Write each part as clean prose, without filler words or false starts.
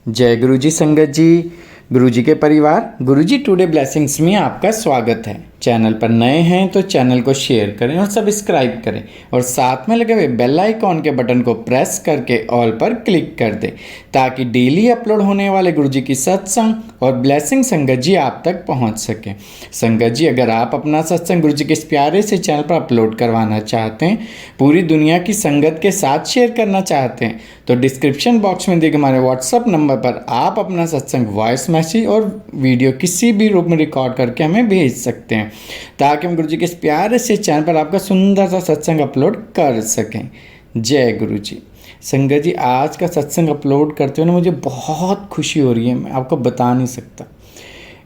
जय गुरु जी संगत जी, गुरु जी के परिवार, गुरु जी टुडे ब्लेसिंग्स में आपका स्वागत है। चैनल पर नए हैं तो चैनल को शेयर करें और सब्सक्राइब करें और साथ में लगे हुए बेल आइकॉन के बटन को प्रेस करके ऑल पर क्लिक कर दें ताकि डेली अपलोड होने वाले गुरु जी की सत्संग और ब्लेसिंग संगत जी आप तक पहुंच सके। संगत जी, अगर आप अपना सत्संग गुरु जी के इस प्यारे से चैनल पर अपलोड करवाना चाहते हैं, पूरी दुनिया की संगत के साथ शेयर करना चाहते हैं, तो डिस्क्रिप्शन बॉक्स में दिए हमारे व्हाट्सअप नंबर पर आप अपना सत्संग वॉइस मैसेज और वीडियो किसी भी रूप में रिकॉर्ड करके हमें भेज सकते हैं ताकि हम गुरु जी के इस प्यारे से चैनल पर आपका सुंदर सा सत्संग अपलोड कर सकें। जय गुरु जी। संगत जी, आज का सत्संग अपलोड करते हुए ना मुझे बहुत खुशी हो रही है, मैं आपको बता नहीं सकता।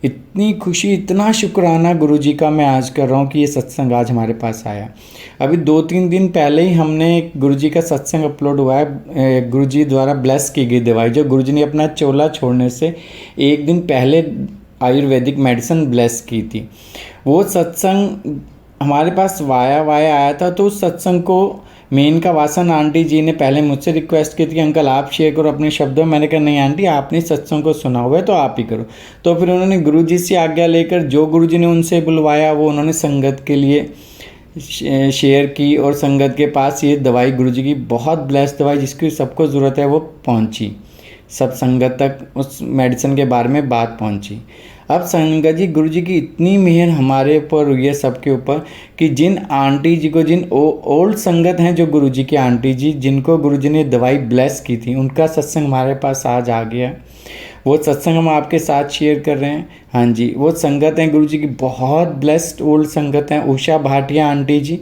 इतनी खुशी, इतना शुक्राना गुरु जी का मैं आज कर रहा हूँ कि ये सत्संग आज हमारे पास आया। अभी 2-3 दिन पहले ही हमने गुरु जी का सत्संग अपलोड हुआ है। गुरु जी द्वारा ब्लेस की गई दवाई जो गुरु जी ने अपना चोला छोड़ने से एक दिन पहले आयुर्वेदिक मेडिसिन ब्लेस की थी, वो सत्संग हमारे पास वाया आया था। तो उस सत्संग को मेनका वासन आंटी जी ने पहले मुझसे रिक्वेस्ट की थी कि अंकल आप शेयर करो अपने शब्दों में। मैंने कहा नहीं आंटी, आपने सत्संग को सुना हुआ है तो आप ही करो। तो फिर उन्होंने गुरु जी से आज्ञा लेकर जो गुरु जी ने उनसे बुलवाया वो उन्होंने संगत के लिए शेयर की और संगत के पास ये दवाई, गुरु जी की बहुत ब्लेस्ड दवाई जिसकी सबको ज़रूरत है, वो पहुंची। सब संगत तक उस मेडिसिन के बारे में बात पहुंची। अब संगत जी, गुरु जी की इतनी मेहर हमारे ऊपर हुई है, सबके ऊपर, कि जिन आंटी जी को, जिन ओल्ड संगत हैं जो गुरु जी की आंटी जी, जिनको गुरु जी ने दवाई ब्लेस की थी, उनका सत्संग हमारे पास आज आ गया। वो सत्संग हम आपके साथ शेयर कर रहे हैं। हाँ जी, वो संगत हैं गुरु जी की बहुत ब्लेस्ड ओल्ड संगत हैं, उषा भाटिया आंटी जी।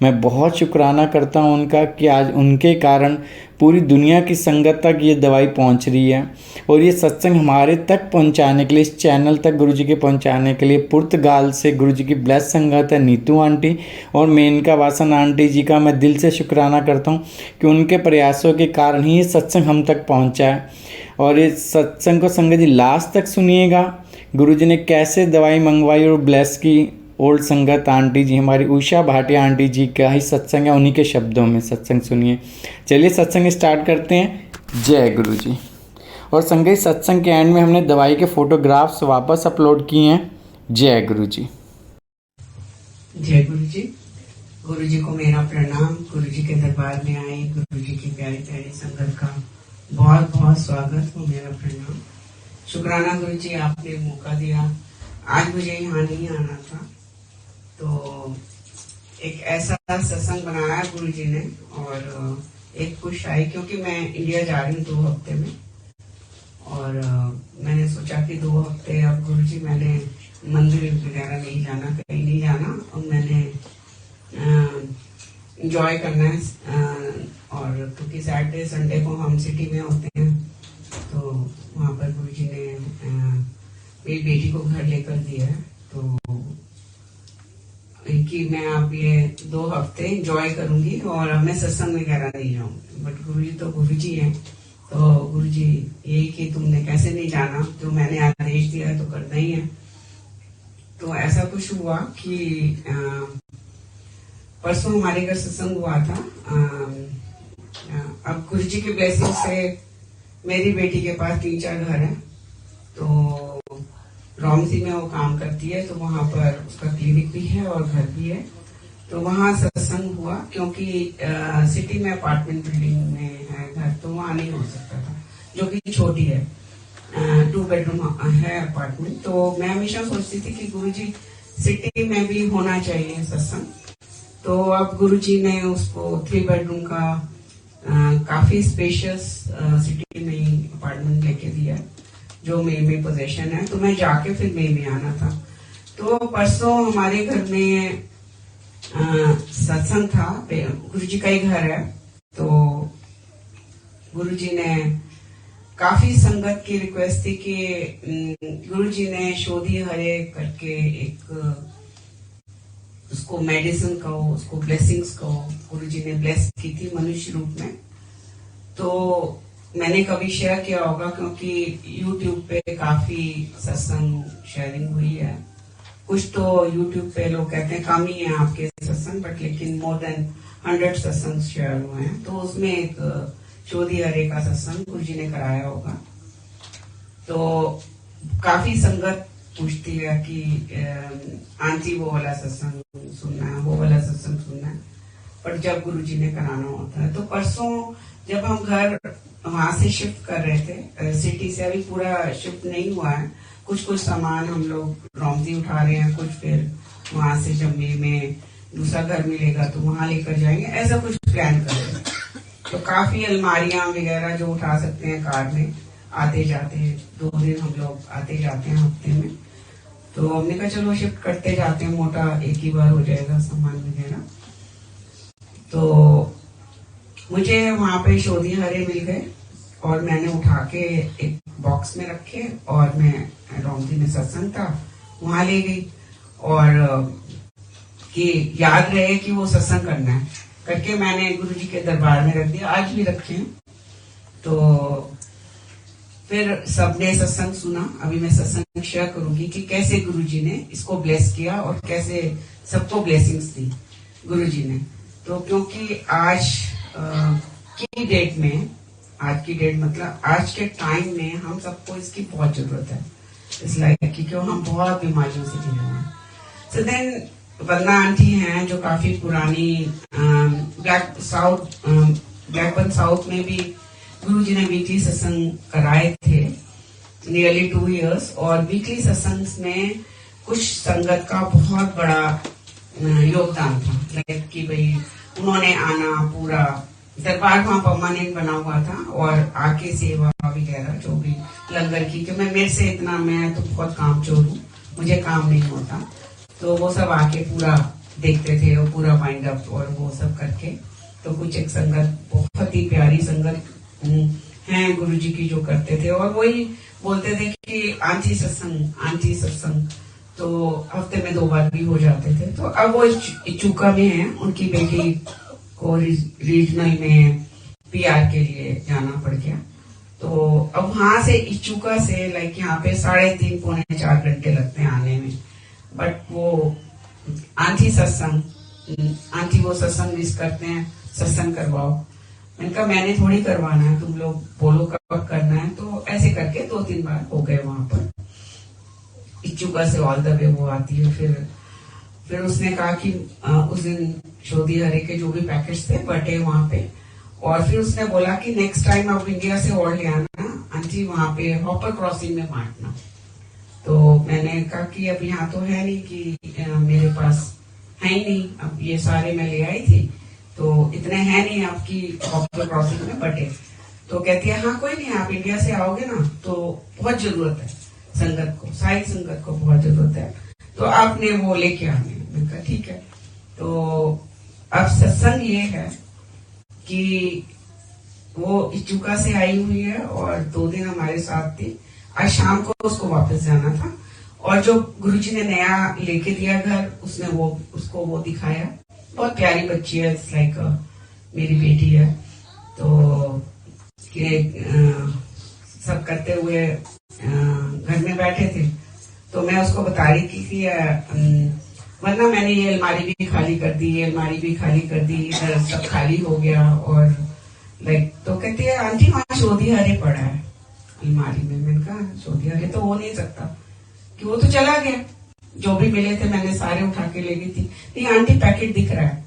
मैं बहुत शुक्राना करता हूँ उनका कि आज उनके कारण पूरी दुनिया की संगत तक ये दवाई पहुँच रही है। और ये सत्संग हमारे तक पहुँचाने के लिए, इस चैनल तक गुरु जी के पहुँचाने के लिए पुर्तगाल से गुरु जी की ब्लेस्ड संगत है नीतू आंटी और मेनका वासन आंटी जी का मैं दिल से शुक्राना करता हूँ कि उनके प्रयासों के कारण ही ये सत्संग हम तक पहुँचा है। और इस सत्संग को संगत जी लास्ट तक सुनिएगा, गुरु जी ने कैसे दवाई मंगवाई और ब्लेस की। ओल्ड संगत आंटी जी, हमारी उषा भाटिया आंटी जी का ही सत्संग है, उन्हीं के शब्दों में सत्संग सुनिए। चलिए सत्संग स्टार्ट करते हैं। जय गुरु जी। और संगत, सत्संग के एंड में हमने दवाई के फोटोग्राफ्स वापस अपलोड किए हैं। जय गुरु जी। जय गुरु जी। गुरु जी को मेरा प्रणाम। गुरु जी के दरबार में आए गुरु जी की प्यारी प्यारी संगत का बहुत बहुत स्वागत हो, मेरा प्रणाम। शुक्राना गुरु जी, आपने मौका दिया। आज मुझे यहाँ नहीं आना था तो एक ऐसा सत्संग बनाया गुरु जी ने और एक खुश आई, क्योंकि मैं इंडिया जा रही हूँ 2 हफ्ते में। और मैंने सोचा कि 2 हफ्ते अब गुरु जी, मैंने मंदिर वगैरह नहीं जाना, कहीं नहीं जाना, और मैंने एंजॉय करना है। और क्योंकि सैटरडे संडे को हम सिटी में होते हैं तो वहाँ पर गुरु जी ने मेरी बेटी को घर लेकर दिया है, तो कि मैं अब ये 2 हफ्ते एंजॉय करूंगी और अब मैं सत्संग वगैरह नहीं जाऊंगी। बट गुरु जी तो गुरु जी हैं, तो गुरु जी यही कि तुमने कैसे नहीं जाना, जो मैंने आदेश दिया है तो करना ही है। तो ऐसा कुछ हुआ कि परसों हमारे घर सत्संग हुआ था। अब गुरु जी के ब्लेसिंग से मेरी बेटी के पास 3-4 घर है, तो रॉमसी में वो काम करती है, तो वहां पर उसका क्लिनिक भी है और घर भी है। तो वहां सत्संग हुआ, क्योंकि सिटी में अपार्टमेंट बिल्डिंग में है घर, तो वहां नहीं हो सकता था, जो कि छोटी है, 2 बेडरूम है अपार्टमेंट। तो मैं हमेशा सोचती थी कि गुरु जी सिटी में भी होना चाहिए सत्संग। तो अब गुरु जी ने उसको 3 बेडरूम का काफी स्पेशियस सिटी में ही अपार्टमेंट लेके दिया, जो मे में पोजीशन है। तो मैं जाके फिर मे में आना था। तो परसों हमारे घर में सत्संग था, गुरु जी का ही घर है। तो गुरु जी ने काफी संगत की रिक्वेस्ट थी कि गुरु जी ने शोधी हरे करके एक उसको मेडिसिन कहो, उसको ब्लेसिंग्स कहो, गुरु जी ने ब्लेस की थी मनुष्य रूप में। तो मैंने कभी शेयर किया होगा, क्योंकि YouTube पे काफी सत्संग शेयरिंग हुई है। कुछ तो YouTube पे लोग कहते हैं कम ही है आपके सत्संग, बट लेकिन मोर देन 100 सत्संग शेयर हुए हैं। तो उसमें एक शोधी हरे का सत्संग गुरु जी ने कराया होगा। तो काफी संगत पूछती है कि आंटी वो वाला सत्संग सुनना है, वो वाला सत्संग सुनना है, पर जब गुरुजी ने कराना होता है। तो परसों जब हम घर वहां से शिफ्ट कर रहे थे, सिटी से अभी पूरा शिफ्ट नहीं हुआ है, कुछ कुछ सामान हम लोग रौमती उठा रहे हैं, कुछ फिर वहां से जम्मे में दूसरा घर मिलेगा तो वहां लेकर जाएंगे, ऐसा कुछ प्लान कर रहे हैं। तो काफी अलमारियां वगैरह जो उठा सकते हैं कार में, आते जाते 2 दिन हम लोग आते जाते हैं हफ्ते में। तो हमने कहा चलो शिफ्ट करते जाते हैं, मोटा एक ही बार हो जाएगा सामान वगैरह। तो मुझे वहां पे शोधी हरे मिल गए और मैंने उठा के एक बॉक्स में रखे और मैं रौमती में सत्संग था वहां ले गई, और कि याद रहे कि वो सत्संग करना है करके मैंने गुरुजी के दरबार में रख दिया, आज भी रखे हैं। तो फिर सबने सत्संग सुना। अभी मैं सत्संग शेयर करूंगी कि कैसे गुरुजी ने इसको ब्लेस किया और कैसे सबको ब्लेसिंग्स दी गुरुजी ने। तो क्योंकि आज की डेट में, आज की डेट मतलब आज के टाइम में हम सबको इसकी बहुत जरूरत है, इसलिए क्योंकि हम बहुत बीमारियों से घिरे हुए हैं। सो देन वंदना आंटी हैं जो काफी पुरानी ब्लैकबर्न साउथ में भी गुरुजी ने वीकली सत्संग कराए थे नियरली 2 इयर्स, और वीकली सत्संग में कुछ संगत का बहुत बड़ा योगदान था। लाइक कि भाई उन्होंने आना, पूरा दरबार वहां परमानेंट बना हुआ था और आके सेवा वगैरह जो भी लंगर की, कि मेरे से इतना, मैं तो बहुत कामचोर हूँ, मुझे काम नहीं होता, तो वो सब आके पूरा देखते थे और पूरा वाइंड अप और वो सब करके। तो कुछ एक संगत बहुत ही प्यारी संगत हैं गुरुजी की जो करते थे, और वही बोलते थे कि आंटी सत्संग, तो हफ्ते में 2 बार भी हो जाते थे। तो अब वो इचुका में है, उनकी बेटी को रीजनल में PR के लिए जाना पड़ गया। तो अब वहां से इचुका से लाइक यहाँ पे 3.5 पौने 4 घंटे लगते हैं आने में। बट वो आंटी वो सत्संग मिस करते हैं, सत्संग करवाओ। मैंने कहा मैंने थोड़ी करवाना है, तुम लोग बोलो कब करना है। तो ऐसे करके 2-3 बार हो गए वहां पर। इच्छुका से ऑल द वे वो आती है। फिर उसने कहा कि उस दिन शोधी हरे के जो भी पैकेट्स थे बटे वहां पे, और फिर उसने बोला कि नेक्स्ट टाइम आप इंडिया से और ले आना आंटी, वहां पे हॉपर क्रॉसिंग में बांटना। तो मैंने कहा कि अब यहाँ तो है नहीं, कि मेरे पास है ही नहीं, अब ये सारे मैं ले आई थी तो इतने हैं नहीं आपकी हॉपर क्रॉसिंग में बटे। तो कहती है हाँ कोई नहीं, आप इंडिया से आओगे ना तो बहुत जरूरत है संगत को, सारी संगत को बहुत जरूरत है, तो आपने वो लेके आने। मैंने कहा ठीक है। तो अब सत्संग ये है कि वो इचुका से आई हुई है और 2 दिन हमारे साथ थी। आज शाम को उसको वापस जाना था, और जो गुरुजी ने नया लेके दिया घर, उसने उसको वो दिखाया। बहुत प्यारी बच्ची है, लाइक मेरी बेटी है। तो सब करते हुए घर में बैठे थे, तो मैं उसको बता रही थी कि वरना मैंने ये अलमारी भी खाली कर दी, ये अलमारी भी खाली कर दी, इधर सब खाली हो गया। और लाइक तो कहती है आंटी वहां शोधी हरे पड़ा है अलमारी में। मैंने कहा शोधी हरे तो हो नहीं सकता, कि वो तो चला गया, जो भी मिले थे मैंने सारे उठा के ले गई थी। नहीं आंटी पैकेट दिख रहा है।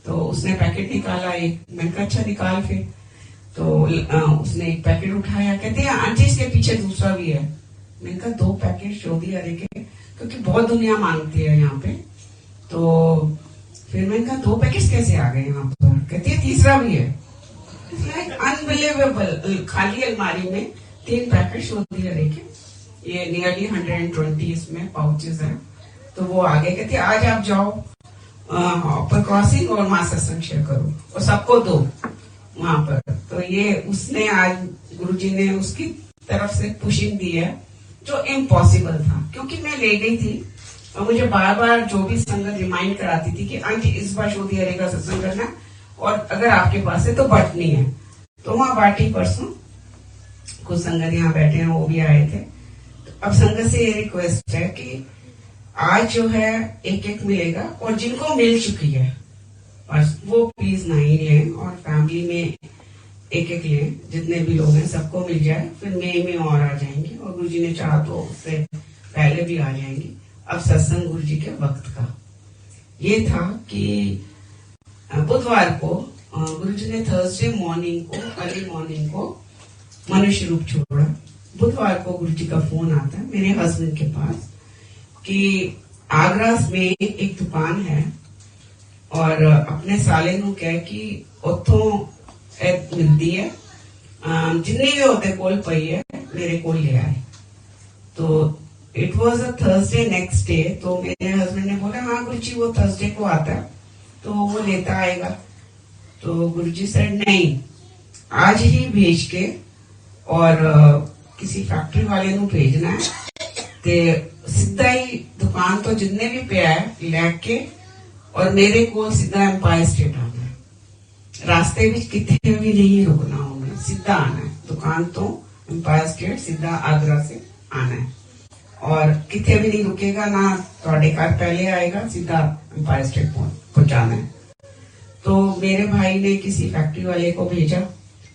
तो उसने पैकेट निकाला एक। मैंने कहा अच्छा निकाल फिर। तो उसने एक पैकेट उठाया, कहते हैं आंटी इसके पीछे दूसरा भी है। मैंने कहा 2 पैकेट शोधी हरे के, क्योंकि बहुत दुनिया मांगती है यहाँ पे। तो फिर मैंने कहा 2 पैकेट कैसे आ गए यहाँ पर? कहती है तीसरा भी है। अनबिलीवेबल, खाली अलमारी में 3 पैकेट शोधी हरे के, ये नियरली 120 इसमें पाउचेस हैं। तो वो आगे कहते आज आप जाओ हॉपर क्रॉसिंग और वहां सत्संग शेयर करो और सबको दो वहां पर। तो ये उसने आज गुरुजी ने उसकी तरफ से पुशिंग दी है, जो इम्पॉसिबल था, क्योंकि मैं ले गई थी और मुझे बार बार जो भी संगत रिमाइंड कराती थी कि आंटी इस बार शोधी हरे का सत्संग करना है, और अगर आपके पास है तो बटनी है। तो वहां बाटी परसों कुछ संगत यहाँ बैठे हैं, वो भी आए थे। तो अब संगत से ये रिक्वेस्ट है कि आज जो है एक मिलेगा, और जिनको मिल चुकी है बस वो प्लीज नहीं लें, और फैमिली में एक एक लें, जितने भी लोग हैं सबको मिल जाए, फिर मई में और आ जाएंगे, और गुरु जी ने चाहा तो उससे पहले भी आ जाएंगे। अब सत्संग गुरु जी के वक्त का ये था कि बुधवार को गुरु जी ने थर्सडे मॉर्निंग को, अर्ली मॉर्निंग को मनुष्य रूप छोड़ा। बुधवार को गुरु जी का फोन आता है मेरे हस्बैंड के पास कि आगरा में एक दुकान है और अपने साले नु कह कि उतों मिलती है, जिन्ने भी होते कोल पई है मेरे को ले आए। तो it was a Thursday next day. तो मेरे हस्बैंड ने बोला हाँ गुरु जी वो थर्सडे को आता है तो वो लेता आएगा। तो गुरु जी सेड नहीं, आज ही भेज के और किसी फैक्ट्री वाले नु भेजना है ते सीधा ही दुकान तो जितने भी पे है लैके और मेरे को सीधा एम्पायर स्टेट आना है। रास्ते भी कितने भी नहीं रुकना, उन्हें सीधा आना है दुकान तो एम्पायर स्टेट सीधा आगरा से आना है और कितने भी नहीं रुकेगा ना, थोड़े कार पहले आएगा, सीधा एम्पायर स्टेट पहुंचाना है। तो मेरे भाई ने किसी फैक्ट्री वाले को भेजा,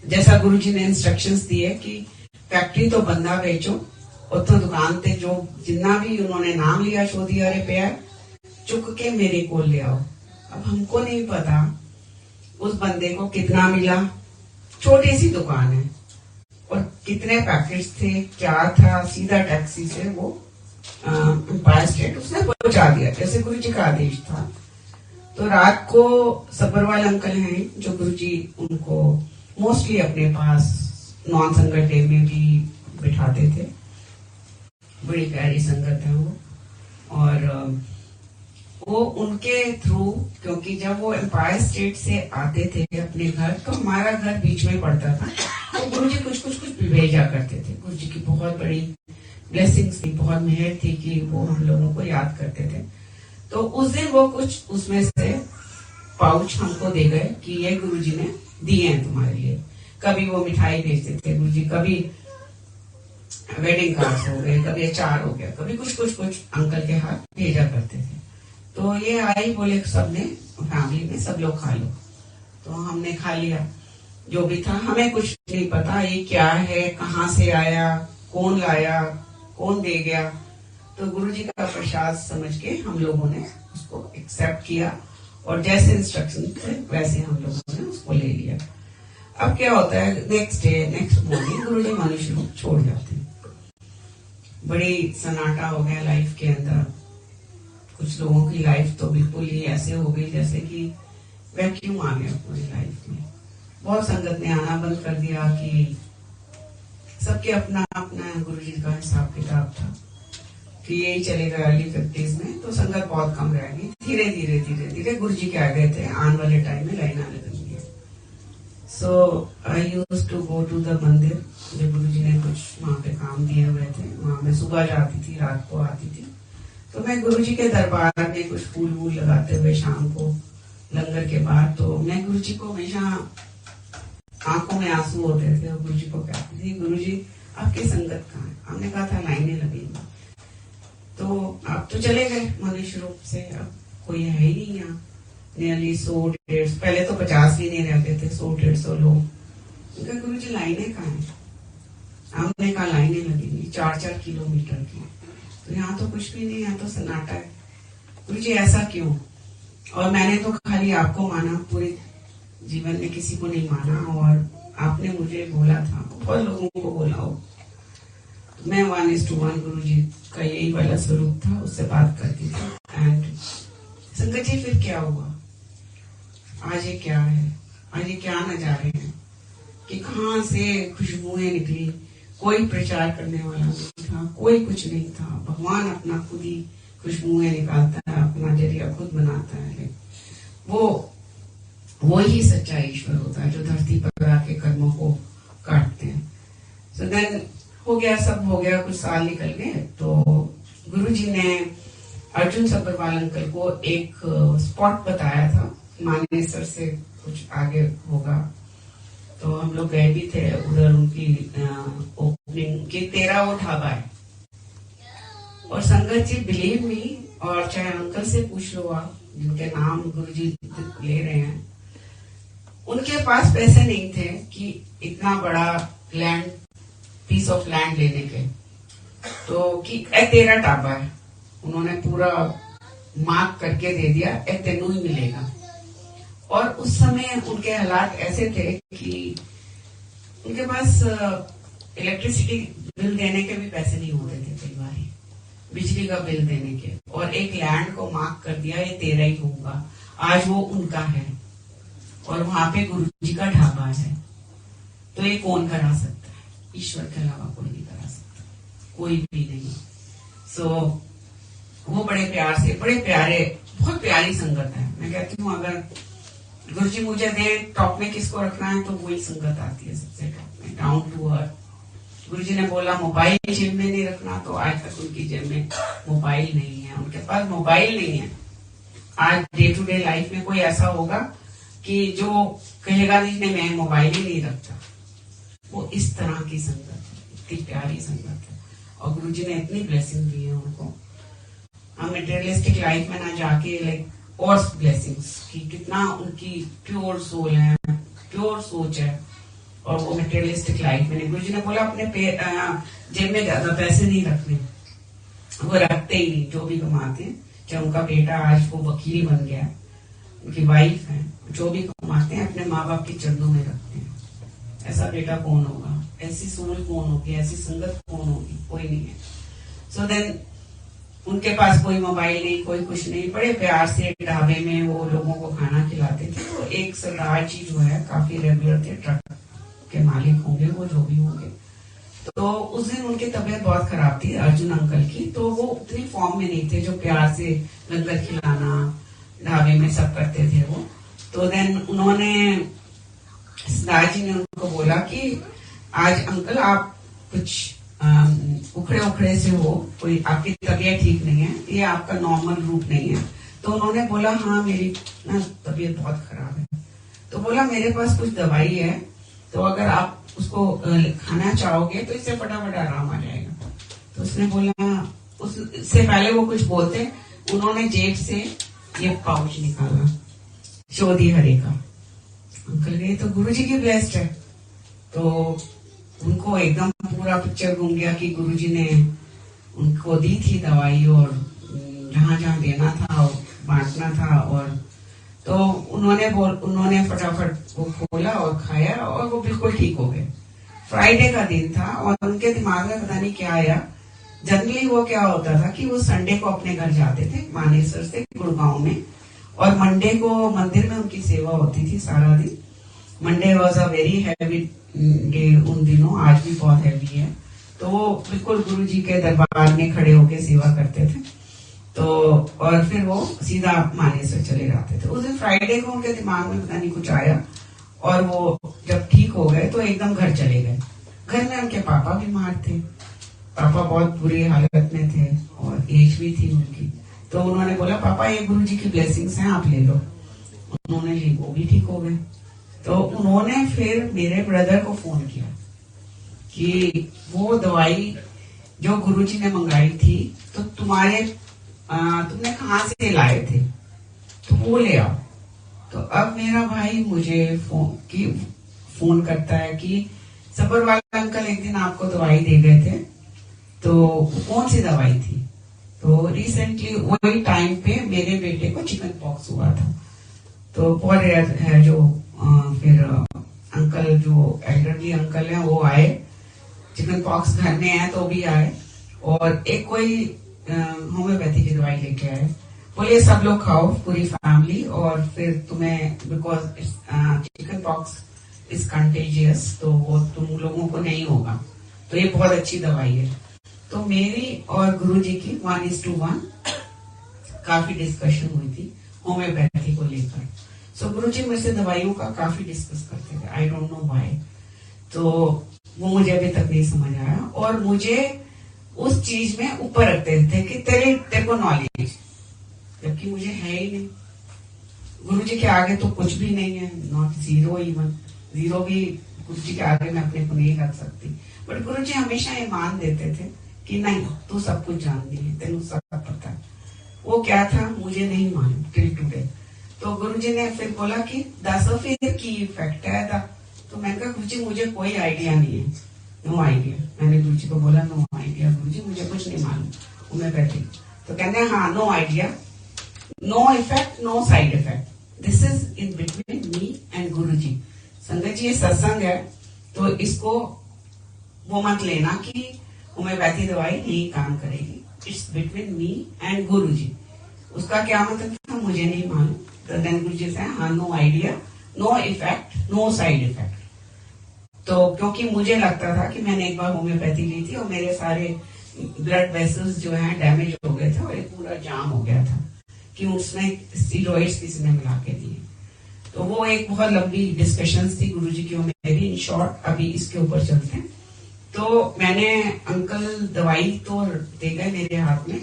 जैसा गुरुजी ने इंस्ट्रक्शंस दिए कि फैक्ट्री तो बंदा बेचो, उतो दुकान ते जो जितना भी उन्होंने नाम लिया शोधी अरे पे चुक के मेरे को ले आओ। अब हमको नहीं पता उस बंदे को कितना मिला, छोटी सी दुकान है और कितने पैकेट्स थे, क्या था, सीधा टैक्सी से वो एम्पायर स्टेट उसने पहुंचा दिया जैसे गुरुजी का आदेश था। तो रात को सब्बरवाल अंकल हैं जो गुरुजी उनको मोस्टली अपने पास नॉन संगत डे में भी बिठाते थे, बड़ी प्यारी संगत है वो। और वो उनके थ्रू, क्योंकि जब वो एम्पायर स्टेट से आते थे अपने घर तो हमारा घर बीच में पड़ता था, तो गुरुजी कुछ भेजा करते थे। गुरुजी की बहुत बड़ी ब्लेसिंग्स थी, बहुत मेहर थी कि वो हम लोगों को याद करते थे। तो उस दिन वो कुछ उसमें से पाउच हमको दे गए कि ये गुरुजी ने दिए हैं तुम्हारे लिए। कभी वो मिठाई भेजते थे गुरुजी, कभी वेडिंग कार्ड्स हो गए, कभी अचार हो गया, कभी कुछ अंकल के हाथ भेजा करते थे। तो ये आई बोले सबने फैमिली में सब लोग खा लो, तो हमने खा लिया। जो भी था हमें कुछ नहीं पता ये क्या है, कहाँ से आया, कौन लाया, कौन दे गया। तो गुरुजी का प्रसाद समझ के हम लोगों ने उसको एक्सेप्ट किया और जैसे इंस्ट्रक्शन थे वैसे हम लोगों ने उसको ले लिया। अब क्या होता है, नेक्स्ट डे नेक्स्ट मॉर्निंग गुरुजी मनुष्य रूप छोड़ जाते हैं। बड़ी सन्नाटा हो गया लाइफ के अंदर। कुछ लोगों की लाइफ तो बिल्कुल ही ऐसे हो गई जैसे कि वैक्यूम आ गया पूरी लाइफ में। बहुत संगत ने आना बंद कर दिया कि सबके अपना अपना गुरुजी का हिसाब किताब था कि यही चलेगा अर्ली 50s में। तो संगत बहुत कम रह गई। धीरे धीरे गुरुजी के आ गए थे, आने वाले टाइम में लाइन आने लगी है। So I used to go to the mandir, जब गुरुजी ने कुछ वहां पे काम दिए हुए थे, वहां मैं सुबह जाती थी, रात को आती थी। तो मैं गुरुजी के दरबार में कुछ फूल वूल लगाते हुए शाम को लंगर के बाद, तो मैं गुरुजी को हमेशा आंखों में आंसू होते थे और गुरुजी को कहती थी गुरुजी आपकी संगत कहाँ है। हमने कहा था लाइनें लगेंगी। तो आप तो चले गए मनुष्य रूप से, अब कोई है ही नहीं यहाँ। नियरली 100-150, पहले तो 50 भी नहीं रहते थे, 100-150 लोग। गुरुजी लाइनें कहाँ है? हमने कहा लाइनें लगेंगी 4-4 किलोमीटर की। तो यहाँ तो कुछ भी नहीं, यहाँ तो सन्नाटा है। गुरुजी ऐसा क्यों? और मैंने तो खाली आपको माना, पूरे जीवन में किसी को नहीं माना। और आपने मुझे बोला था, बहुत लोगों को बोला हो, तो मैं 1:1 गुरुजी का यही वाला स्वरूप था, उससे बात करती थी। एंड संगत जी फिर क्या हुआ? आज ये क्या है? आज ये क्या नजारे हैं कि कहाँ से खुशबुएं निकली। कोई प्रचार करने वाला नहीं था, कोई कुछ नहीं था। भगवान अपना खुद ही खुशबुएं निकालता है, अपना जरिया खुद बनाता है। वो ही सच्चा ईश्वर होता है जो धरती पर आके कर्मों को काटते हैं। सो देन हो गया, सब हो गया, कुछ साल निकल गए। तो गुरुजी ने अर्जुन सब्बरवाल अंकल को एक स्पॉट बताया था, मानेसर से कुछ आगे होगा। तो हम लोग गए भी थे उधर, उनकी ओपनिंग की 13 वो ढाबा है। और संगत जी बिलीव मी, और चाहे अंकल से पूछ लो आप, जिनके नाम गुरुजी ले रहे हैं, उनके पास पैसे नहीं थे कि इतना बड़ा लैंड, पीस ऑफ लैंड लेने के। तो कि ए तेरा टाबा है, उन्होंने पूरा मार्क करके दे दिया, ए तेनू ही मिलेगा। और उस समय उनके हालात ऐसे थे कि उनके पास इलेक्ट्रिसिटी बिल देने के भी पैसे नहीं होते थे, कई बार बिजली का बिल देने के, और एक लैंड को मार्क कर दिया, ये तेरा ही होगा। आज वो उनका है और वहां पे गुरुजी का ढाबा है। तो ये कौन करा सकता है? ईश्वर के अलावा कोई नहीं करा सकता, कोई भी नहीं। सो वो बड़े प्यार से, बड़े प्यारे, बहुत प्यारी संगत है। मैं कहती हूँ अगर गुरुजी मुझे दे टॉप में किसको रखना है तो वही संगत आती है सबसे टॉप में, डाउन टू अर्थ। गुरुजी ने बोला मोबाइल जेब में नहीं रखना, तो आज तक उनकी जेब में मोबाइल नहीं है, उनके पास मोबाइल नहीं है। आज डे टू डे लाइफ में कोई ऐसा होगा कि जो कहेगा नहीं मैं मोबाइल ही नहीं रखता, वो इस तरह की संगत है, इतनी प्यारी संगत है। और गुरुजी ने इतनी ब्लेसिंग दी है उनको। हम मटेरियलिस्टिक लाइफ में ना जाके लाइक और ब्लेसिंग्स की, कितना उनकी प्योर सोल है, प्योर सोच है, और वो मटेरियलिस्टिक लाइफ में नहीं। गुरुजी ने बोला अपने जेब में ज्यादा पैसे नहीं रखने, वो रखते ही नहीं, जो भी कमाते हैं। चाहे उनका बेटा आज वो वकील बन गया, उनकी वाइफ है, जो भी कमाते हैं अपने माँ बाप के चरणों में रखते हैं। ऐसा बेटा कौन होगा, ऐसी सोल कौन होगी, ऐसी संगत कौन होगी? कोई नहीं है। सो देन उनके पास कोई मोबाइल नहीं, कोई कुछ नहीं, बड़े प्यार से ढाबे में वो लोगों को खाना खिलाते थे। तो एक सरदार जी जो है काफी रेगुलर थे, ट्रक के मालिक होंगे वो, जो भी होंगे। तो उस दिन उनकी तबीयत बहुत खराब थी, अर्जुन अंकल की। तो वो उतनी फॉर्म में नहीं थे जो प्यार से लंगर खिलाना ढाबे में सब करते थे वो। तो देन उन्होंने, सरदार जी ने उनको बोला कि आज अंकल आप कुछ उखड़े उखड़े से हो, कोई आपकी तबीयत ठीक नहीं है, ये आपका नॉर्मल रूप नहीं है। तो उन्होंने बोला हाँ मेरी ना तबीयत बहुत खराब है। तो बोला मेरे पास कुछ दवाई है, तो अगर आप उसको खाना चाहोगे तो इससे फटाफट आराम आ जाएगा। तो उसने बोला, उससे पहले वो कुछ बोलते, उन्होंने जेब से ये पाउच निकाला शोधी हरे का। अंकल गए तो गुरुजी की ब्लेस्ड है, तो उनको एकदम पूरा पिक्चर घूम गया कि गुरुजी ने उनको दी थी दवाई, और जहां जहां देना था बांटना था। और तो उन्होंने फटाफट वो खोला और खाया, और वो बिल्कुल ठीक हो गए। फ्राइडे का दिन था और उनके दिमाग में पता नहीं क्या आया। जनरली वो क्या होता था कि वो संडे को अपने घर जाते थे मानेसर से गुड़गांव में, और मंडे को मंदिर में उनकी सेवा होती थी सारा दिन। Monday was a very heavy day उन दिनों, आज भी बहुत हैवी है। तो वो बिल्कुल गुरु जी के दरबार में खड़े होकर सेवा करते थे। तो और फिर वो सीधा मानेसर चले जाते थे। उस दिन फ्राइडे को उनके दिमाग में पता नहीं कुछ आया, और वो जब ठीक हो गए तो एकदम घर चले गए। घर में उनके पापा बीमार थे, पापा बहुत बुरी हालत में थे और एज भी थी उनकी। तो उन्होंने बोला पापा ये गुरु जी की ब्लेसिंग्स हैं, आप ले लो। उन्होंने ली, वो भी ठीक हो गए। तो उन्होंने फिर मेरे ब्रदर को फोन किया कि वो दवाई जो गुरुजी ने मंगाई थी तो तुमने कहाँ से लाए थे, तो वो ले आओ। तो अब मेरा भाई मुझे फोन करता है कि सबर वाला अंकल एक दिन आपको दवाई दे गए थे, तो कौन सी दवाई थी? तो रिसेंटली वही टाइम पे मेरे बेटे को चिकन पॉक्स हुआ था। तो बहुत है जो फिर अंकल जो एल्डरली अंकल है वो आए, चिकन पॉक्स घर में है तो भी आए, और एक कोई होम्योपैथी की दवाई लेके आए। बोले सब लोग खाओ पूरी फैमिली, और फिर तुम्हें because chicken pox is contagious, तो वो तुम लोगों को नहीं होगा, तो ये बहुत अच्छी दवाई है। तो मेरी और गुरुजी की 1:1 काफी डिस्कशन हुई थी होम्योपैथी को लेकर। सो गुरुजी मेरे से दवाइयों का काफी डिस्कस करते थे, आई डोंट नो व्हाई। तो वो मुझे अभी तक नहीं समझ आया, और मुझे उस चीज में ऊपर रखते थे कि तेरे को नॉलेज, जबकि मुझे है ही नहीं। गुरुजी के आगे तो कुछ भी नहीं है, नॉट जीरो, इवन जीरो भी गुरुजी के आगे मैं अपने को नहीं रख सकती। बट गुरुजी हमेशा ये मान देते थे कि नहीं तू सब कुछ जानती है, तेनू सब पता है। वो क्या था मुझे नहीं मालूम टिल टुडे। तो गुरुजी ने फिर बोला कि दस फिर की इफेक्ट है दा। तो मैंने कहा गुरुजी मुझे कोई आइडिया नहीं है, नो आइडिया। मैंने गुरुजी को बोला नो आइडिया गुरुजी, मुझे कुछ नहीं मालूम होम्योपैथी। तो कहते हैं हाँ no idea, no effect, no side effect, this is in between me and Guruji. संगत जी ये सत्संग है, तो इसको वो मत लेना कि होम्योपैथी दवाई नहीं काम करेगी। इट्स बिटवीन मी एंड गुरुजी। उसका क्या मतलब था मुझे नहीं मालूम। तो देन गुरुजी से हाँ no idea, no effect, no side effect. तो क्योंकि मुझे लगता था कि मैंने एक बार होम्योपैथी ली थी और मेरे सारे ब्लड वेसल्स जो हैं डैमेज हो गए थे और एक पूरा जाम हो गया था कि उसमें स्टीरॉइड्स किसी ने मिला के दिए। तो वो एक बहुत लंबी डिस्कशंस थी गुरुजी की और मेरी। इन शॉर्ट अभी इसके ऊपर चलते हैं। तो मैंने अंकल दवाई तो दे गए मेरे हाथ में,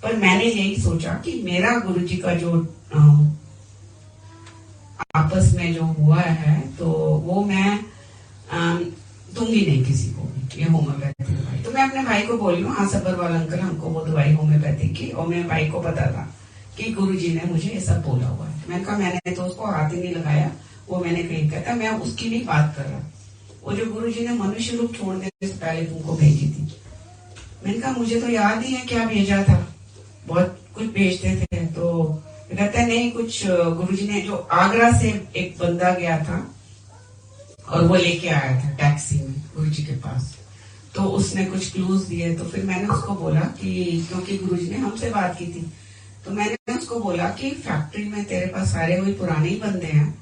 पर मैंने यही सोचा कि मेरा गुरुजी का जो आपस में जो हुआ है तो वो मैं दूंगी नहीं किसी को भी, ये होम्योपैथी दवाई। तो मैं अपने भाई को बोली हूँ हाँ सब्बरवाल अंकल हमको वो दवाई होम्योपैथी की, और मेरे भाई को पता था कि गुरुजी ने मुझे ये सब बोला हुआ है। मैंने कहा मैंने तो उसको हाथ ही नहीं लगाया, वो मैंने कहीं कहता मैं उसकी नहीं बात कर रहा। वो जो गुरुजी ने मनुष्य रूप छोड़ने से पहले तुमको भेजी थी, मैंने कहा मुझे तो याद ही है क्या भेजा था, बहुत कुछ भेजते थे। तो कहते नहीं कुछ गुरुजी ने जो आगरा से एक बंदा गया था और वो लेके आया था टैक्सी में गुरुजी के पास, तो उसने कुछ क्लूज दिए। तो फिर मैंने उसको बोला कि क्योंकि गुरुजी ने हमसे बात की थी, तो मैंने उसको बोला कि फैक्ट्री में तेरे पास सारे वही पुराने ही बंदे हैं,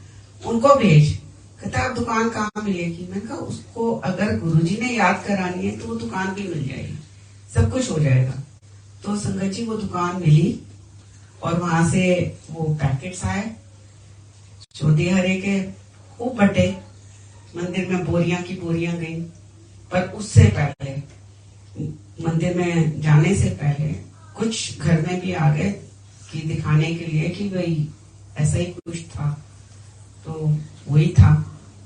उनको भेज। कहता अब दुकान कहाँ मिलेगी? मैंने कहा उसको अगर गुरुजी ने याद करानी है तो वो दुकान भी मिल जाएगी, सब कुछ हो जाएगा। तो संगत जी वो दुकान मिली और वहां से वो पैकेट्स आए छोटी हरे के, खूब बटे, मंदिर में बोरियां की बोरियां गई। पर उससे पहले मंदिर में जाने से पहले कुछ घर में भी आ गए कि दिखाने के लिए कि भाई ऐसा ही कुछ था, तो वही था।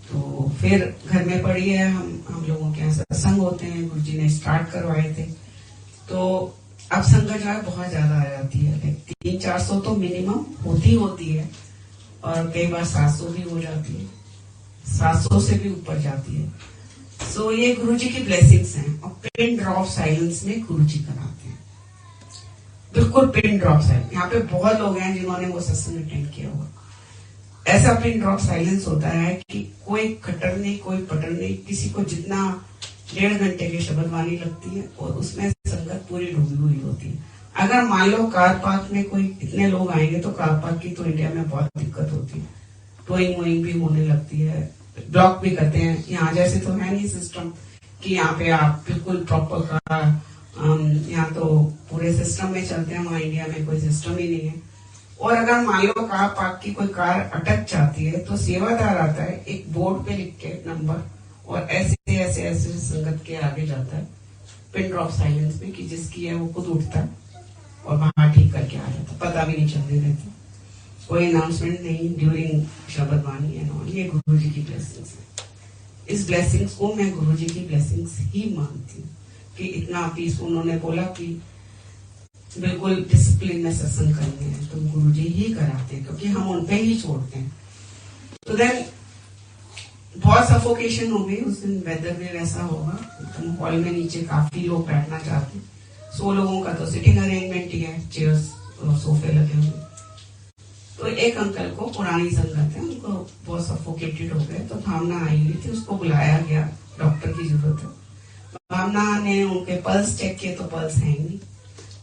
तो फिर घर में पड़ी है, हम लोगों के यहाँ सत्संग होते हैं, गुरुजी ने स्टार्ट करवाए थे। तो अब संगत जो है बहुत ज्यादा आ जाती है, 300-400 तो मिनिमम होती है, और कई बार 700 भी हो जाती है, 700 से भी ऊपर जाती है। सो ये गुरुजी की ब्लेसिंग्स हैं। और पिन ड्रॉप साइलेंस में गुरुजी कराते हैं, बिल्कुल पिन ड्रॉप साइलेंस। यहाँ पे बहुत लोग हैं जिन्होंने वो सत्संग अटेंड किया हुआ। ऐसा पिन ड्रॉप साइलेंस होता है कि कोई खटर नहीं, कोई पटर नहीं, किसी को जितना 1.5 घंटे की शब्द वाणी लगती है और उसमें संगत पूरी डूबी हुई होती है। अगर मान लो कार पार्क में कोई इतने लोग आएंगे तो कार पार्क की तो इंडिया में बहुत दिक्कत होती है, टोइंग वोइंग भी होने लगती है, ब्लॉक भी करते हैं। यहाँ जैसे तो है नहीं सिस्टम कि यहाँ पे आप बिल्कुल प्रॉपर कार, यहाँ तो पूरे सिस्टम में चलते हैं, वहाँ इंडिया में कोई सिस्टम ही नहीं है। और अगर मान लो कार पार्क की कोई कार अटक जाती है तो सेवादार आता है, एक बोर्ड पे लिख के नंबर, और ऐसे ऐसे ऐसे संगत के आगे जाता है पिन ड्रॉप साइलेंस में, कि जिसकी है वो खुद उठता है और बाहर ठीक करके आ जाता, पता भी नहीं चलने देता, कोई अनाउंसमेंट नहीं ड्यूरिंग शब्द वाणी एंड ऑल। ये गुरुजी की ब्लेसिंग्स है। इस ब्लेसिंग्स को मैं गुरुजी की ब्लेसिंग्स ही मानती हूँ कि इतना पीस उन्होंने बोला कि बिल्कुल डिसिप्लिन में सत्संग करने हैं तो गुरुजी ही कराते हैं, क्योंकि हम उन पे ही छोड़ते हैं। तो देन बहुत सफोकेशन हो गई उस दिन, वेदर भी वैसा होगा, तो हॉल में नीचे काफी लोग बैठना चाहते हैं। 100 लोगों का तो सिटिंग अरेंजमेंट ही है, चेयर्स और सोफे लगे हुए। तो एक अंकल को पुरानी संगत है, उनको बहुत सफोकेटेड हो गए, तो भावना आई हुई थी, उसको बुलाया गया, डॉक्टर की जरूरत है। भावना ने उनके पल्स चेक किए तो पल्स है ही नहीं,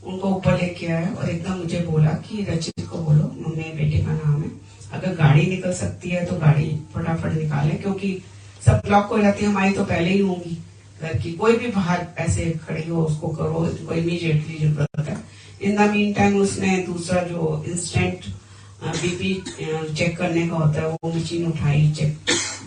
उनको ऊपर लेके आया और एकदम मुझे बोला कि रचित को बोलो, मेरे बेटे का नाम है, अगर गाड़ी निकल सकती है तो गाड़ी फटाफट निकाले, क्योंकि सब ब्लॉक हो जाती है, हमारी तो पहले ही होंगी घर की, कोई भी बाहर ऐसे खड़ी हो उसको करो, इसको इमीडिएटली जरूरत है। इन द मीन टाइम उसने दूसरा जो इंस्टेंट बीपी चेक करने का होता है वो मशीन उठाई चेक,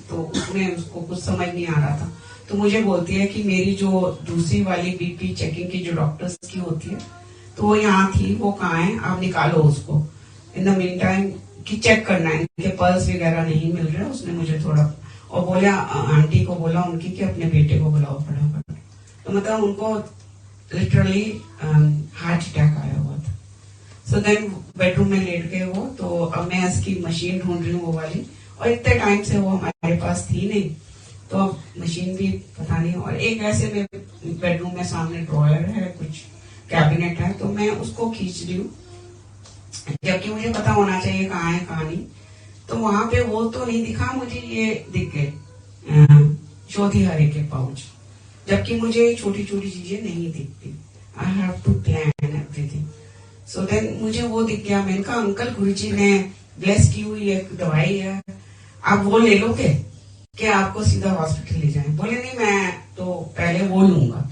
तो उसमें उसको कुछ समझ नहीं आ रहा था। तो मुझे बोलती है कि मेरी जो दूसरी वाली बीपी चेकिंग की जो डॉक्टर्स की होती है तो वो यहाँ थी, वो कहाँ है, आप निकालो उसको। इन द मीन टाइम कि चेक करना है, इनके पल्स वगैरह नहीं मिल रहे। उसने मुझे थोड़ा और बोला, आंटी को बोला उनकी कि अपने बेटे को बुलाओ फटाफट। तो मतलब उनको लिटरली हार्ट अटैक आया हुआ था। सो देन बेडरूम में लेट गए वो, तो अब मैं इसकी मशीन ढूंढ रही हूँ वो वाली, और इतने टाइम से वो हमारे पास थी नहीं, तो अब मशीन भी पता नहीं। और एक ऐसे में बेडरूम में सामने ड्रॉयर है, कुछ कैबिनेट है, तो मैं उसको खींच रही हूँ, जबकि मुझे पता होना चाहिए कहाँ है कहाँ नहीं। तो वहां पे वो तो नहीं दिखा, मुझे ये दिख गए चौथी हरे के पाउच, जबकि मुझे छोटी छोटी चीजें नहीं दिखती। I have to plan everything. So then मुझे वो दिख गया। मैंने कहा अंकल गुरुजी ने ब्लेस की हुई एक दवाई है, आप वो ले लोगे क्या, आपको सीधा हॉस्पिटल ले जाएं? बोले नहीं, मैं तो पहले वो लूंगा।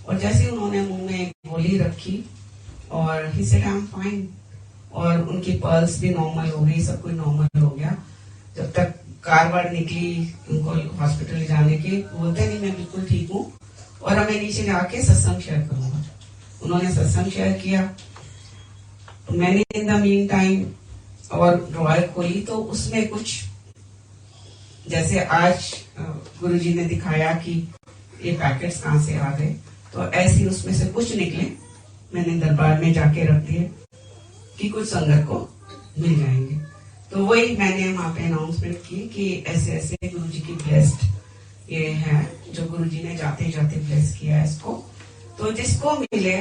और जैसे ही उन्होंने मुंह में गोली रखी और he said I am fine, और उनकी पल्स भी नॉर्मल हो गई, सब कुछ नॉर्मल हो गया। जब तक कार वार निकली उनको हॉस्पिटल ले जाने की, बोलते नहीं मैं बिल्कुल ठीक हूँ और अब मैं नीचे जाके सत्संग शेयर करूंगा। उन्होंने सत्संग शेयर किया। मैंने इन द मीन टाइम और ड्रॉयर खोली, तो उसमें कुछ जैसे आज गुरुजी ने दिखाया कि ये पैकेट्स कहाँ से आ गए, तो ऐसे उसमें से कुछ निकले, मैंने दरबार में जाके रख दिए कि कुछ संगत को मिल जाएंगे। तो वही मैंने वहां पे अनाउंसमेंट की कि ऐसे ऐसे गुरुजी की ब्लेस्ड ये है, जो गुरुजी ने जाते जाते ब्लेस किया है इसको, तो जिसको मिले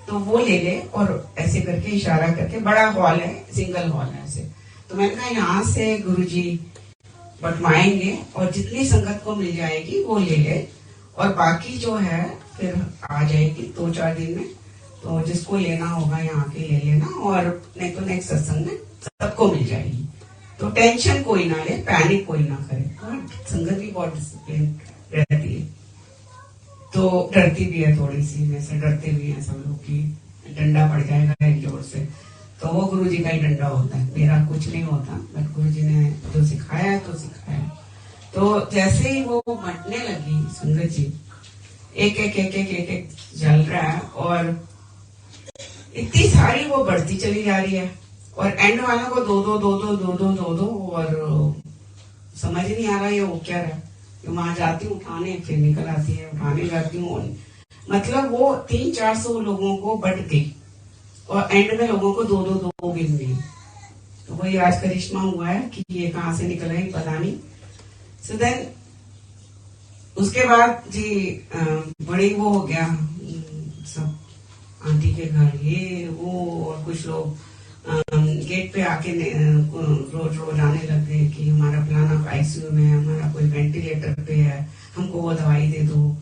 तो वो ले ले। और ऐसे करके इशारा करके, बड़ा हॉल है, सिंगल हॉल है ऐसे, तो मैंने कहा यहाँ से गुरुजी बंटवाएंगे और जितनी संगत को मिल जाएगी वो ले ले, और बाकी जो है फिर आ जाएगी 2-4 दिन में, तो जिसको लेना होगा यहाँ के ले लेना, और नहीं तो नेक्स्ट सत्संग में सबको मिल जाएगी। तो टेंशन कोई ना ले, पैनिक कोई ना करे। संगत भी बहुत डिसिप्लिन रहती है, तो डरती भी है थोड़ी सी, जैसे डरते भी हैं सब लोग कि डंडा पड़ जाएगा एक जोर से, तो वो गुरुजी का ही डंडा होता है, मेरा कुछ नहीं होता, बट गुरुजी ने जो सिखाया है तो सिखाया। तो जैसे ही वो बंटने लगी संगत जी, एक एक एक एक एक एक जल रहा है, और इतनी सारी वो बढ़ती चली जा रही है, और एंड वालों को दो दो दो दो दो दो दो दो, और समझ नहीं आ रहा ये हो क्या रहा है। तो वहां जाती हूँ उठाने, फिर निकल आती है, उठाने जाती हूँ, मतलब वो 300-400 लोगों को बट गई, और एंड में लोगों को दो दो दो गिन गई। तो वही आज करिश्मा हुआ है कि ये कहाँ से निकल रही पता नहीं। सो देन उसके बाद जी बड़ी वो हो गया, सब आंटी के घर ये वो, और कुछ लोग गेट पे आके रोज रोज आने लग गए कि हमारा फलाना आईसीयू में है, हमारा कोई वेंटिलेटर पे है, हमको वो दवाई दे दो,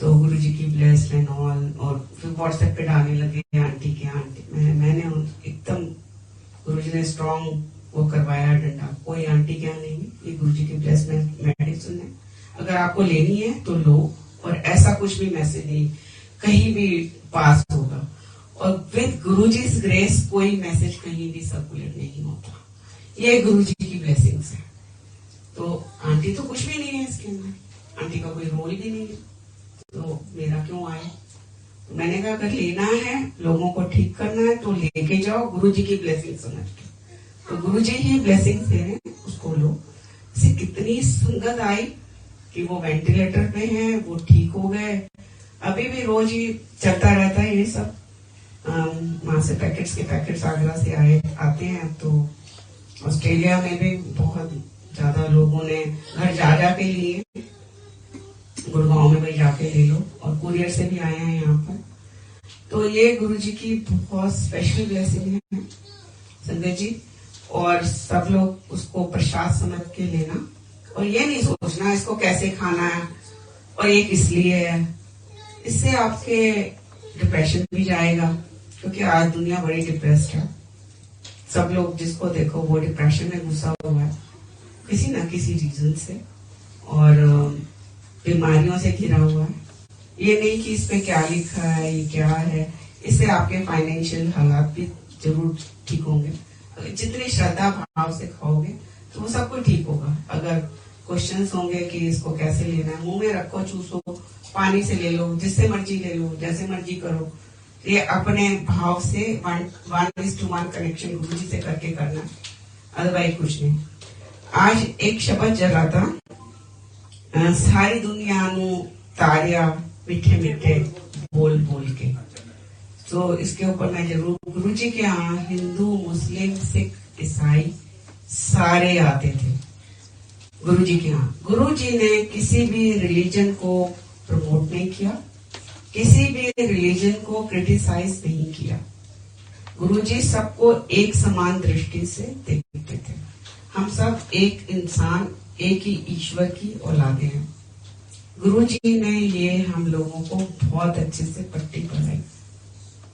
तो गुरुजी की ब्लेस्ड एंड ऑल। और फिर व्हाट्सएप पे डालने लगे आंटी के आंटी। मैंने एकदम गुरुजी ने स्ट्रॉन्ग वो करवाया डंडा, कोई आंटी क्या नहीं, ये गुरुजी की ब्लेस्ड मेडिसिन है, अगर आपको लेनी है तो लो, और ऐसा कुछ भी मैसेज नहीं कहीं भी पास होगा, और विद गुरुजी's ग्रेस कोई मैसेज कहीं भी सर्कुलेट नहीं होता, ये गुरुजी की ब्लेसिंग्स है। तो आंटी तो कुछ भी नहीं है इसके अंदर, आंटी का कोई रोल भी नहीं है, तो मेरा क्यों आए। तो मैंने कहा अगर लेना है, लोगों को ठीक करना है, तो लेके जाओ गुरुजी की ब्लेसिंग समझ के, तो गुरुजी ही ब्लेसिंग दे रहे हैं, उसको लो। इसे कितनी संगत आई कि वो वेंटिलेटर पे हैं, वो ठीक हो गए, अभी भी रोज ही चलता रहता है ये सब। वहां से पैकेट्स के पैकेट्स आगरा से आते हैं, तो ऑस्ट्रेलिया में भी बहुत ज्यादा लोगों ने घर जा के लिए, गुड़गांव में भाई जाके ले लो, और कुरियर से भी आए हैं यहाँ पर। तो ये गुरुजी की बहुत स्पेशल ब्लेसिंग है संगत जी, और सब लोग उसको प्रसाद समझ के लेना, और ये नहीं सोचना इसको कैसे खाना है और ये किस लिए है, इससे आपके डिप्रेशन भी जाएगा, क्योंकि आज दुनिया बड़ी डिप्रेस्ड है। सब लोग जिसको देखो वो डिप्रेशन में घुसा हुआ है किसी ना किसी रीजन से, और बीमारियों से घिरा हुआ है। ये नहीं कि इस पे क्या लिखा है, ये क्या है, इससे आपके फाइनेंशियल हालात भी जरूर ठीक होंगे। जितनी श्रद्धा भाव से खाओगे तो वो सब कुछ ठीक होगा। अगर क्वेश्चंस होंगे कि इसको कैसे लेना है, मुंह में रखो, चूसो, पानी से ले लो, जिससे मर्जी ले लो, जैसे मर्जी करो, ये अपने भाव से 1:1 कनेक्शन गुरुजी से करके करना, अदरवाइज कुछ नहीं। आज एक शब्द जला था, सारी दुनिया नू तारिया मिठे मिठे बोल बोल के, तो इसके ऊपर मैं जरूर, गुरुजी के यहाँ हिंदू, मुस्लिम, सिख, ईसाई सारे आते थे गुरुजी के यहाँ। गुरुजी ने किसी भी रिलीजन को प्रमोट नहीं किया, किसी भी रिलीजन को क्रिटिसाइज नहीं किया। गुरुजी सबको एक समान दृष्टि से देखते थे। हम सब एक इंसान, एक ही ईश्वर की औलादे हैं। गुरुजी ने ये हम लोगों को बहुत अच्छे से पट्टी पढ़ाई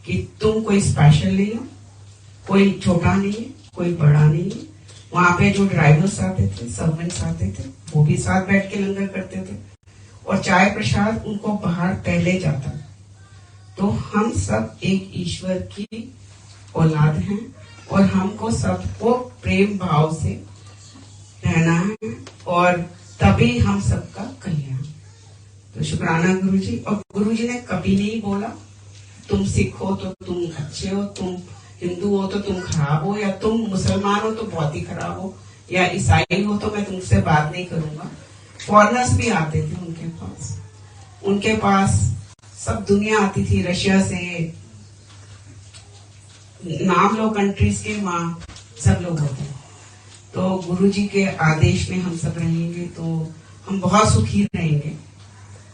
कि तुम कोई स्पेशल नहीं हो, कोई छोटा नहीं है, कोई बड़ा नहीं है। वहां पे जो ड्राइवर्स आते थे, सर्वेंट्स आते थे, वो भी साथ बैठ के लंगर करते थे और चाय प्रसाद उनको बाहर पहले जाता। तो हम सब एक ईश्वर की औलाद हैं और हमको सबको प्रेम भाव से रहना है और तभी हम सबका कल्याण। तो शुक्राना गुरुजी। और गुरुजी ने कभी नहीं बोला तुम सिख हो तो तुम अच्छे हो, तुम हिंदू हो तो तुम खराब हो, या तुम मुसलमान हो तो बहुत ही खराब हो, या ईसाई हो तो मैं तुमसे बात नहीं करूंगा। फॉरेनर्स भी आते थे उनके पास सब दुनिया आती थी, रशिया से, नाम लो कंट्रीज के, वहां सब लोग होते हैं। तो गुरुजी के आदेश में हम सब रहेंगे तो हम बहुत सुखी रहेंगे,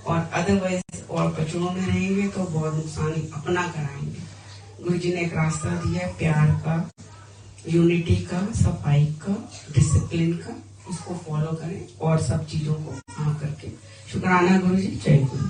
और अदरवाइज और कचरों में रहेंगे तो बहुत नुकसान अपना कराएंगे। गुरुजी ने एक रास्ता दिया है प्यार का, यूनिटी का, सफाई का, डिसिप्लिन का, उसको फॉलो करें और सब चीजों को हाँ करके। शुक्राना गुरुजी। जय गुरु।